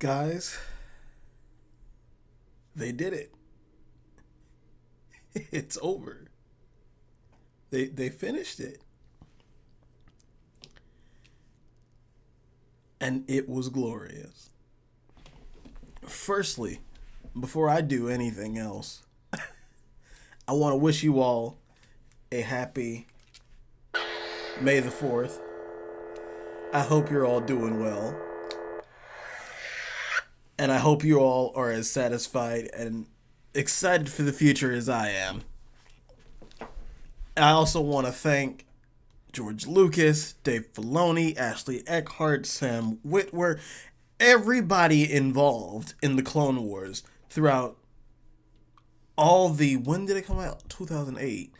Guys, they did it. It's over. They finished it. And it was glorious. Firstly, before I do anything else, I want to wish you all a happy May the 4th. I hope you're all doing well. And I hope you all are as satisfied and excited for the future as I am. I also want to thank George Lucas, Dave Filoni, Ashley Eckhart, Sam Witwer, everybody involved in the Clone Wars throughout all the, when did it come out? 2008.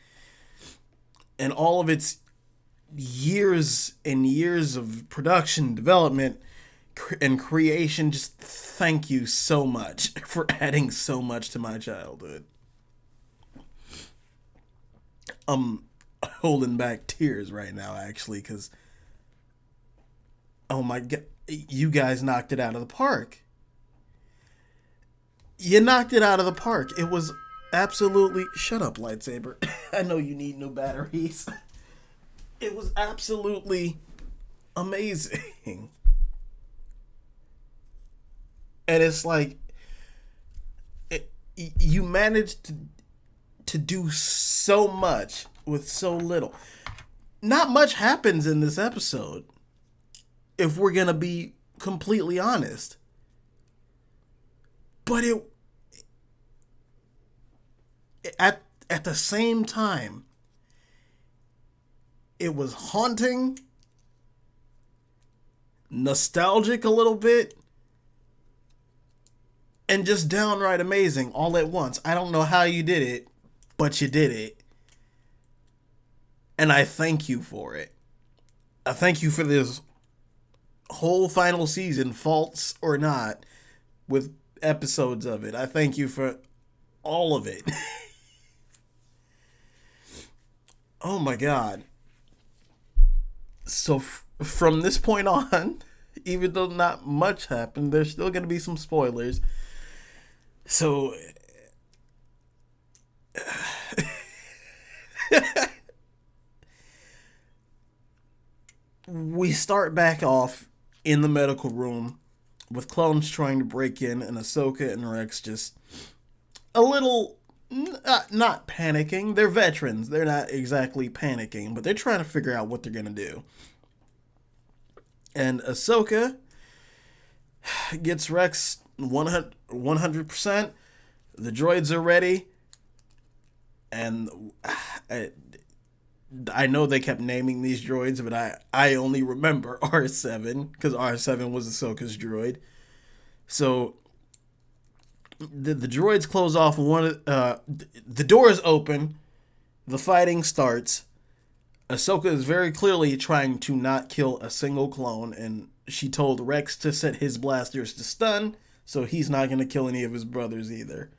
And all of its years and years of production, development, and creation. Just thank you so much for adding so much to my childhood. I'm holding back tears right now, actually, because, oh my god, you guys knocked it out of the park. You knocked it out of the park. It was absolutely... Shut up, lightsaber. I know you need new batteries. It was absolutely amazing. And it's like... you managed to do so much with so little. Not much happens in this episode, if we're gonna be completely honest. But at the same time, it was haunting, nostalgic a little bit, and just downright amazing all at once. I don't know how you did it, but you did it. And I thank you for it. I thank you for this whole final season, faults or not, with episodes of it. I thank you for all of it. Oh my god. So from this point on, even though not much happened, there's still going to be some spoilers. So we start back off in the medical room with clones trying to break in, and Ahsoka and Rex just a little not panicking. They're veterans. They're not exactly panicking, but they're trying to figure out what they're going to do. And Ahsoka gets Rex 100%. The droids are ready. And I know they kept naming these droids, but I only remember R7, because R7 was Ahsoka's droid. So the droids close off the doors open, the fighting starts. Ahsoka is very clearly trying to not kill a single clone, and she told Rex to set his blasters to stun, so he's not going to kill any of his brothers either.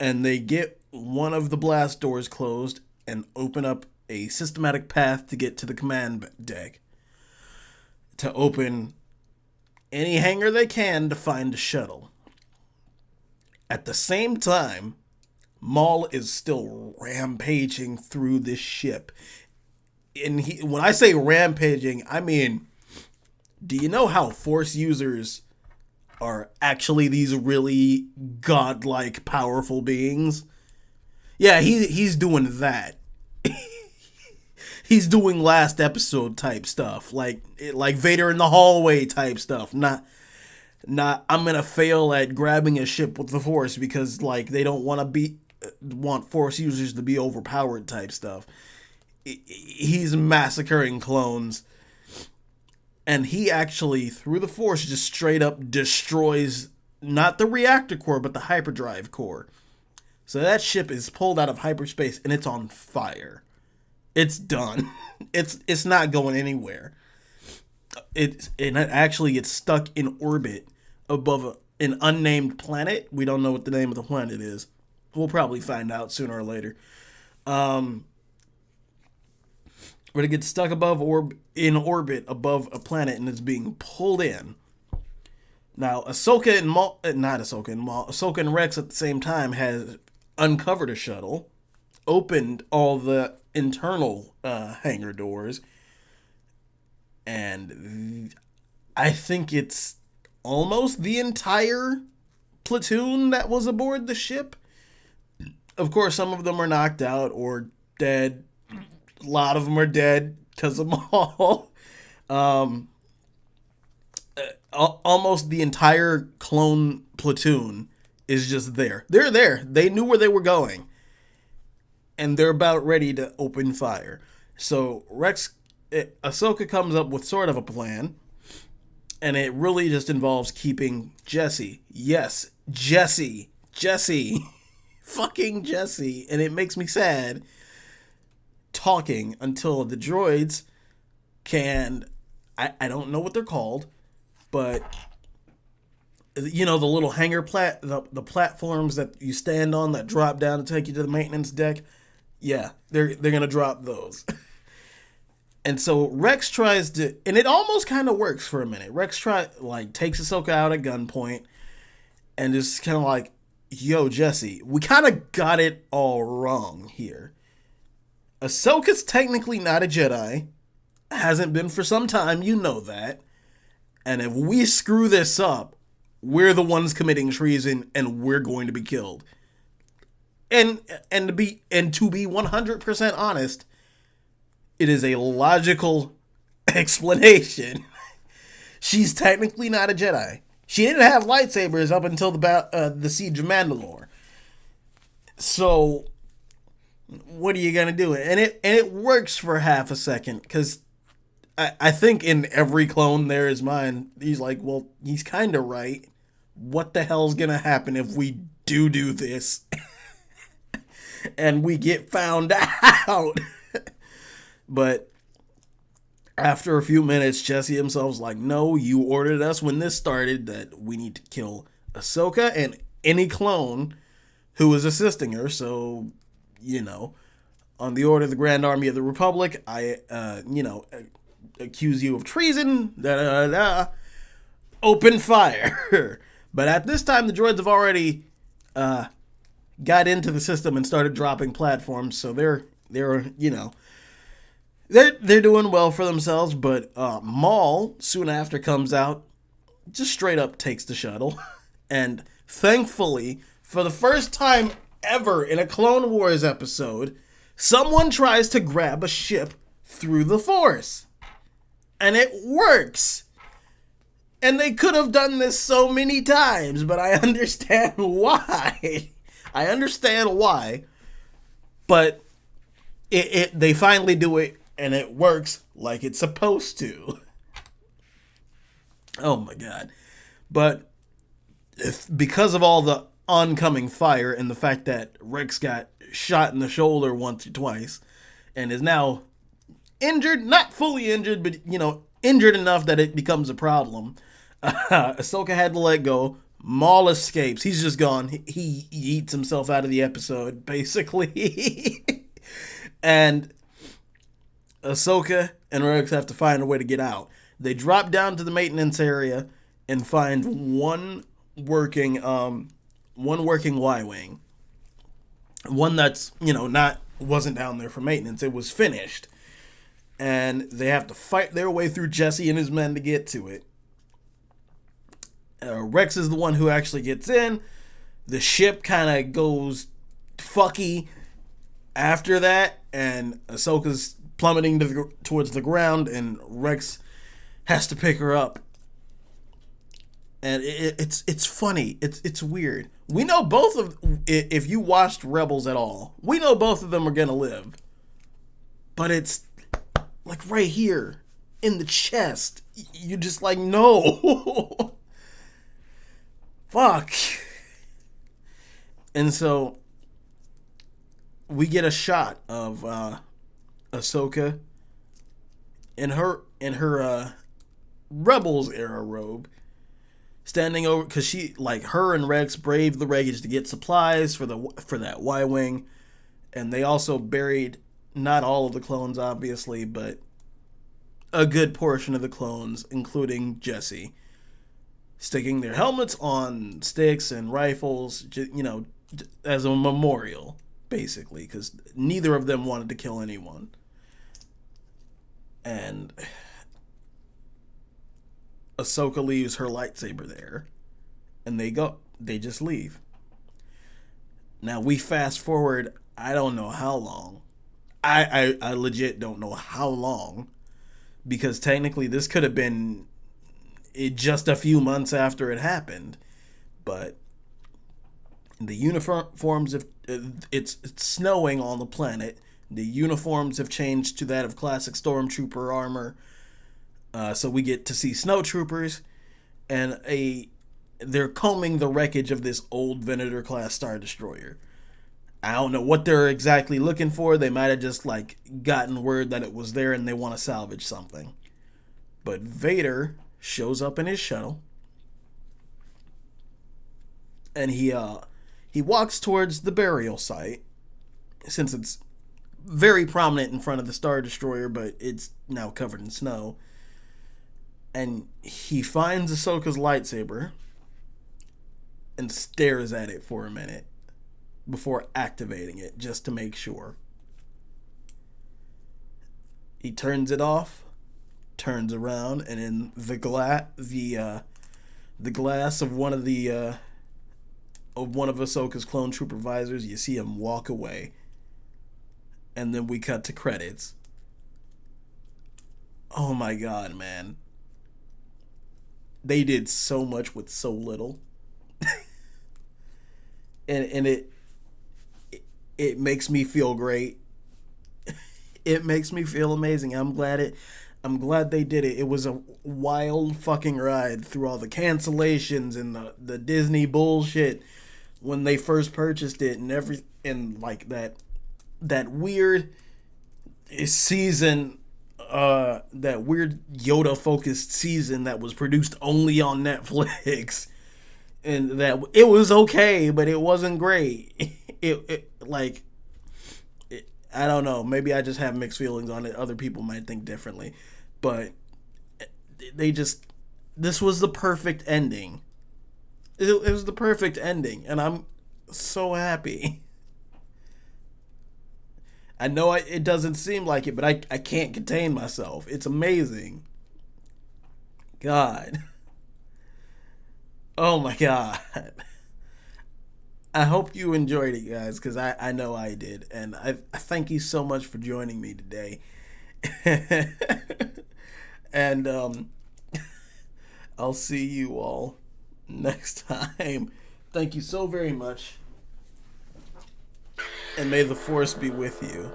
And they get one of the blast doors closed and open up a systematic path to get to the command deck, to open any hangar they can to find a shuttle. At the same time, Maul is still rampaging through this ship. And when I say rampaging, I mean, do you know how Force users are actually these really godlike, powerful beings? Yeah, he's doing that. He's doing last episode type stuff, like Vader in the hallway type stuff. Not I'm gonna fail at grabbing a ship with the Force because like they don't want Force users to be overpowered type stuff. He's massacring clones, and he actually through the Force just straight up destroys not the reactor core but the hyperdrive core. So that ship is pulled out of hyperspace and it's on fire. It's done. It's not going anywhere. It actually gets stuck in orbit above an unnamed planet. We don't know what the name of the planet is. We'll probably find out sooner or later. But it gets stuck in orbit above a planet and it's being pulled in. Now, Ahsoka and not Ahsoka and Maul, Ahsoka and Rex at the same time has uncovered a shuttle, opened all the internal hangar doors, and I think it's almost the entire platoon that was aboard the ship. Of course, some of them are knocked out or dead. A lot of them are dead because of Maul. Um, Almost the entire clone platoon is just there. They're there. They knew where they were going, and they're about ready to open fire. So Ahsoka comes up with sort of a plan, and it really just involves keeping Jesse. Yes, Jesse, fucking Jesse, and it makes me sad. Talking until the droids can, I don't know what they're called, but you know the little hangar the platforms that you stand on that drop down to take you to the maintenance deck. Yeah, they're gonna drop those. And so Rex tries to, and it almost kind of works for a minute. Rex takes Ahsoka out at gunpoint, and just kind of like, "Yo, Jesse, we kind of got it all wrong here. Ahsoka's technically not a Jedi, hasn't been for some time. You know that. And if we screw this up, we're the ones committing treason, and we're going to be killed." And to be 100% honest, it is a logical explanation. She's technically not a Jedi. She didn't have lightsabers up until the Siege of Mandalore. So what are you gonna do? And it works for half a second, because I think in every clone there is mine. He's like, well, he's kind of right. What the hell's gonna happen if we do this, and we get found out? But after a few minutes, Jesse himself's like, no, you ordered us when this started that we need to kill Ahsoka and any clone who is assisting her. So, on the order of the Grand Army of the Republic, I, accuse you of treason, open fire. But at this time, the droids have already got into the system and started dropping platforms, so they're doing well for themselves. But Maul soon after comes out, just straight up takes the shuttle, and thankfully, for the first time ever in a Clone Wars episode, someone tries to grab a ship through the Force, and it works. And they could have done this so many times, but I understand why. But they finally do it, and it works like it's supposed to. Oh my god. But because of all the oncoming fire and the fact that Rex got shot in the shoulder once or twice and is now injured, not fully injured, but injured enough that it becomes a problem, Ahsoka had to let go. Maul escapes. He's just gone. He eats himself out of the episode, basically. And Ahsoka and Rex have to find a way to get out. They drop down to the maintenance area and find one working Y-wing. One that's, wasn't down there for maintenance. It was finished. And they have to fight their way through Jesse and his men to get to it. Rex is the one who actually gets in. The ship kind of goes fucky after that, and Ahsoka's plummeting towards the ground, and Rex has to pick her up. And it's funny. It's weird. We know both of, if you watched Rebels at all, we know both of them are gonna live. But it's like right here in the chest. You're just like, no. Fuck. And so we get a shot of Ahsoka in her Rebels era robe, standing over, because she, like, her and Rex braved the wreckage to get supplies for that Y-wing, and they also buried not all of the clones, obviously, but a good portion of the clones, including Jesse. sticking their helmets on sticks and rifles, as a memorial, basically, because neither of them wanted to kill anyone. And Ahsoka leaves her lightsaber there, and they go. They just leave. Now we fast forward. I don't know how long. I legit don't know how long, because technically this could have been just a few months after it happened, but the uniforms of it's snowing on the planet. The uniforms have changed to that of classic stormtrooper armor, so we get to see snowtroopers, and they're combing the wreckage of this old Venator class Star Destroyer. I don't know what they're exactly looking for. They might have just gotten word that it was there and they want to salvage something. But Vader shows up in his shuttle, and he walks towards the burial site, since it's very prominent in front of the Star Destroyer, but it's now covered in snow. And he finds Ahsoka's lightsaber and stares at it for a minute before activating it, just to make sure. He turns it off, turns around, and in the glass of one of Ahsoka's clone trooper visors, you see him walk away. And then we cut to credits. Oh my god, man. They did so much with so little. and it makes me feel great. It makes me feel amazing. I'm glad they did it. It was a wild fucking ride through all the cancellations and the Disney bullshit when they first purchased it, and that weird season, that weird Yoda focused season that was produced only on Netflix, and that it was okay, but it wasn't great. I don't know. Maybe I just have mixed feelings on it. Other people might think differently, but this was the perfect ending. It was the perfect ending, and I'm so happy. I know it doesn't seem like it, but I can't contain myself. It's amazing. God. Oh my god. I hope you enjoyed it, guys, because I know I did. And I thank you so much for joining me today. And I'll see you all next time. Thank you so very much. And may the Force be with you.